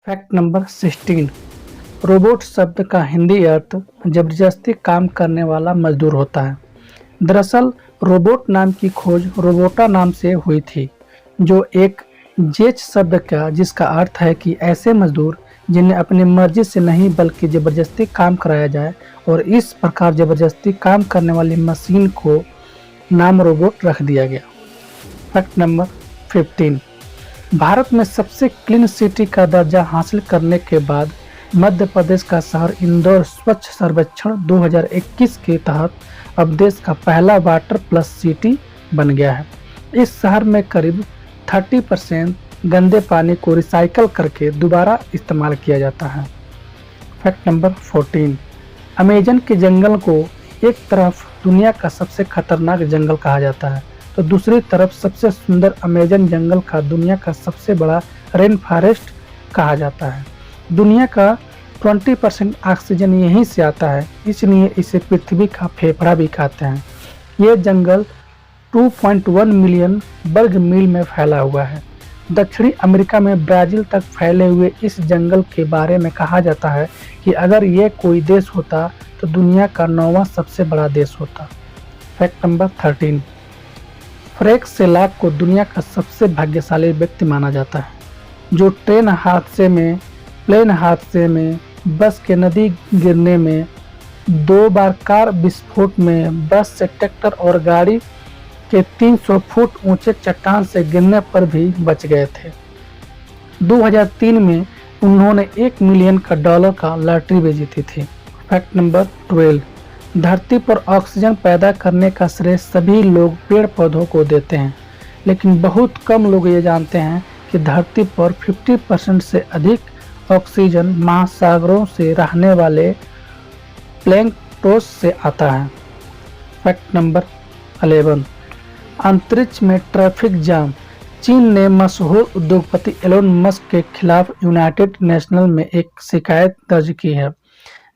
Fact number 16। Robot शब्द का हिंदी अर्थ जबरदस्ती काम करने वाला मजदूर होता है। दरअसल रोबोट नाम की खोज रोबोटा नाम से हुई थी, जो एक जेच शब्द का जिसका अर्थ है कि ऐसे मजदूर जिन्हें अपनी मर्जी से नहीं बल्कि जबरदस्ती काम कराया जाए, और इस प्रकार जबरदस्ती काम करने वाली मशीन को नाम रोबोट रख दिया गया। Fact number 15। भारत में सबसे क्लीन सिटी का दर्जा हासिल करने के बाद मध्य प्रदेश का शहर इंदौर स्वच्छ सर्वेक्षण 2021 के तहत अब देश का पहला वाटर प्लस सिटी बन गया है। इस शहर में करीब 30% गंदे पानी को रिसाइकल करके दोबारा इस्तेमाल किया जाता है। Fact number 14। अमेजन के जंगल को एक तरफ दुनिया का सबसे खतरनाक जंगल कहा जाता है, तो दूसरी तरफ सबसे सुंदर अमेजन जंगल का दुनिया का सबसे बड़ा रेन फॉरेस्ट कहा जाता है। दुनिया का 20% ऑक्सीजन यहीं से आता है, इसलिए इसे पृथ्वी का फेफड़ा भी कहते हैं। ये जंगल 2.1 मिलियन वर्ग मील में फैला हुआ है। दक्षिणी अमेरिका में ब्राज़ील तक फैले हुए इस जंगल के बारे में कहा जाता है कि अगर ये कोई देश होता तो दुनिया का 9वां सबसे बड़ा देश होता। Fact number 13। फ्रैंक शेलाक को दुनिया का सबसे भाग्यशाली व्यक्ति माना जाता है, जो ट्रेन हादसे में, प्लेन हादसे में, बस के नदी गिरने में, 2 बार कार विस्फोट में, बस से ट्रैक्टर और गाड़ी के 300 फुट ऊंचे चट्टान से गिरने पर भी बच गए थे। 2003 में उन्होंने $1 मिलियन का लॉटरी भी जीती थी। Fact number 12। धरती पर ऑक्सीजन पैदा करने का श्रेय सभी लोग पेड़ पौधों को देते हैं, लेकिन बहुत कम लोग ये जानते हैं कि धरती पर 50% से अधिक ऑक्सीजन महासागरों से रहने वाले प्लैंक्टन से आता है। Fact number 11। अंतरिक्ष में ट्रैफिक जाम। चीन ने मशहूर उद्योगपति एलोन मस्क के खिलाफ यूनाइटेड नेशंस में एक शिकायत दर्ज की है,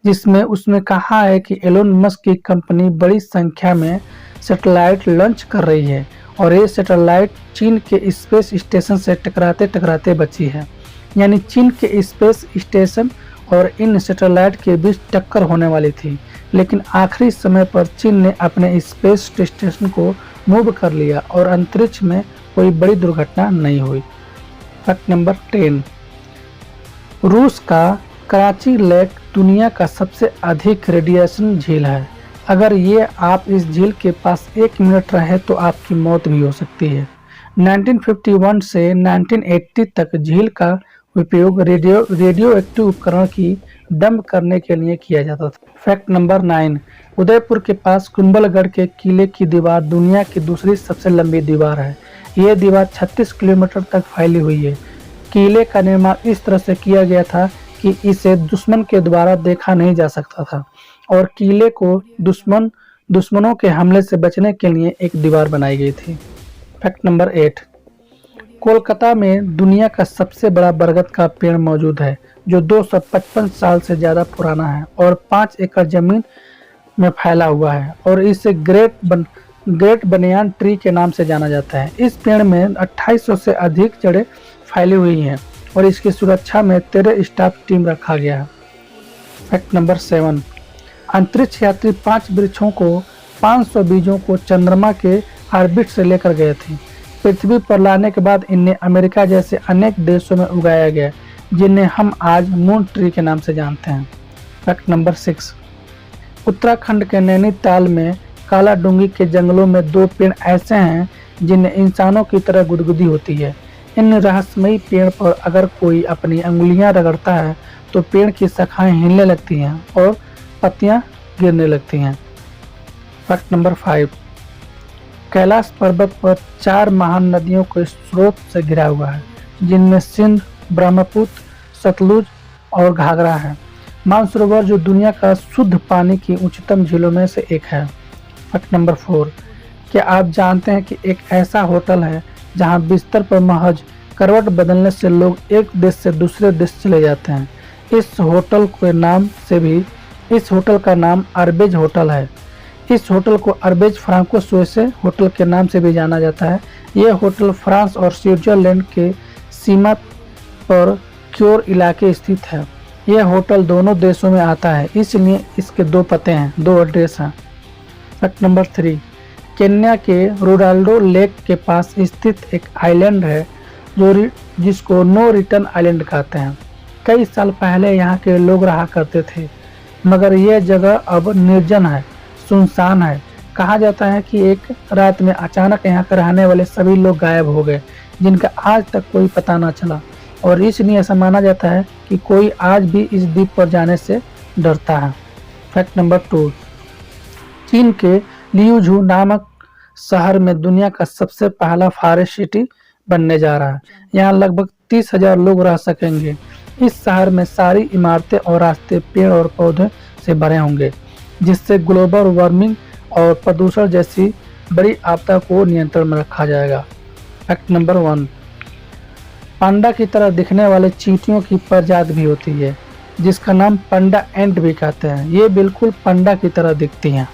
जिसमें उसने कहा है कि एलोन मस्क की कंपनी बड़ी संख्या में सैटेलाइट लॉन्च कर रही है और ये सैटेलाइट चीन के स्पेस स्टेशन से टकराते टकराते बची है। यानी चीन के स्पेस स्टेशन और इन सैटेलाइट के बीच टक्कर होने वाली थी, लेकिन आखिरी समय पर चीन ने अपने स्पेस स्टेशन को मूव कर लिया और अंतरिक्ष में कोई बड़ी दुर्घटना नहीं हुई। Fact number 10। रूस का कराची लेक दुनिया का सबसे अधिक रेडिएशन झील है। अगर ये आप इस झील के पास 1 मिनट रहे तो आपकी मौत भी हो सकती है। 1951 से 1980 तक झील का उपयोग रेडियो एक्टिव उपकरण की डंप करने के लिए किया जाता था। Fact number 9। उदयपुर के पास कुंभलगढ़ के किले की दीवार दुनिया की दूसरी सबसे लंबी दीवार है। ये दीवार 36 किलोमीटर तक फैली हुई है। किले का निर्माण इस तरह से किया गया था कि इसे दुश्मन के द्वारा देखा नहीं जा सकता था, और किले को दुश्मनों के हमले से बचने के लिए एक दीवार बनाई गई थी। Fact number 8। कोलकाता में दुनिया का सबसे बड़ा बरगद का पेड़ मौजूद है, जो 255 साल से ज़्यादा पुराना है और 5 एकड़ जमीन में फैला हुआ है, और इसे ग्रेट बनियान ट्री के नाम से जाना जाता है। इस पेड़ में 2800 से अधिक जड़ें फैली हुई हैं और इसकी सुरक्षा में 13 स्टाफ टीम रखा गया है। Fact number 7। अंतरिक्ष यात्री 5 वृक्षों को 500 बीजों को चंद्रमा के ऑर्बिट से लेकर गए थे। पृथ्वी पर लाने के बाद इन्हें अमेरिका जैसे अनेक देशों में उगाया गया, जिन्हें हम आज मून ट्री के नाम से जानते हैं। Fact number 6। उत्तराखंड के नैनीताल में काला डूंगी के जंगलों में 2 पेड़ ऐसे हैं जिन्हें इंसानों की तरह गुदगुदी होती है। इन रहस्यमयी पेड़ पर अगर कोई अपनी अंगुलियां रगड़ता है तो पेड़ की शाखाएं हिलने लगती हैं और पत्तियां गिरने लगती हैं। Fact number 5। कैलाश पर्वत पर 4 महान नदियों के स्रोत से घिरा हुआ है, जिनमें सिंध, ब्रह्मपुत्र, सतलुज और घाघरा है। मानसरोवर जो दुनिया का शुद्ध पानी की उच्चतम झीलों में से एक है। Fact number 4। क्या आप जानते हैं कि एक ऐसा होटल है जहां बिस्तर पर महज करवट बदलने से लोग एक देश से दूसरे देश चले जाते हैं? इस होटल का नाम अरबेज होटल है। इस होटल को अरबेज फ्रांको सुएसे होटल के नाम से भी जाना जाता है। यह होटल फ्रांस और स्विट्जरलैंड के सीमा पर क्योर इलाके स्थित है। यह होटल दोनों देशों में आता है, इसलिए इसके दो पते हैं, दो एड्रेस हैं। फैक्ट नंबर 3, केन्या के रोनाल्डो लेक के पास स्थित एक आइलैंड है जिसको नो रिटर्न आइलैंड कहते हैं। कई साल पहले यहाँ के लोग रहा करते थे, मगर यह जगह अब निर्जन है, सुनसान है। कहा जाता है कि एक रात में अचानक यहाँ के रहने वाले सभी लोग गायब हो गए, जिनका आज तक कोई पता न चला, और इसलिए ऐसा माना जाता है कि कोई आज भी इस द्वीप पर जाने से डरता है। फैक्ट नंबर 2, चीन के लियूझू नामक शहर में दुनिया का सबसे पहला फॉरेस्ट सिटी बनने जा रहा है। यहाँ लगभग 30,000 लोग रह सकेंगे। इस शहर में सारी इमारतें और रास्ते पेड़ और पौधे से भरे होंगे, जिससे ग्लोबल वार्मिंग और प्रदूषण जैसी बड़ी आपदा को नियंत्रण में रखा जाएगा। फैक्ट नंबर 1, पांडा की तरह दिखने वाले चींटियों की प्रजाति भी होती है, जिसका नाम पांडा एंट भी कहते हैं। ये बिल्कुल पांडा की तरह दिखती हैं।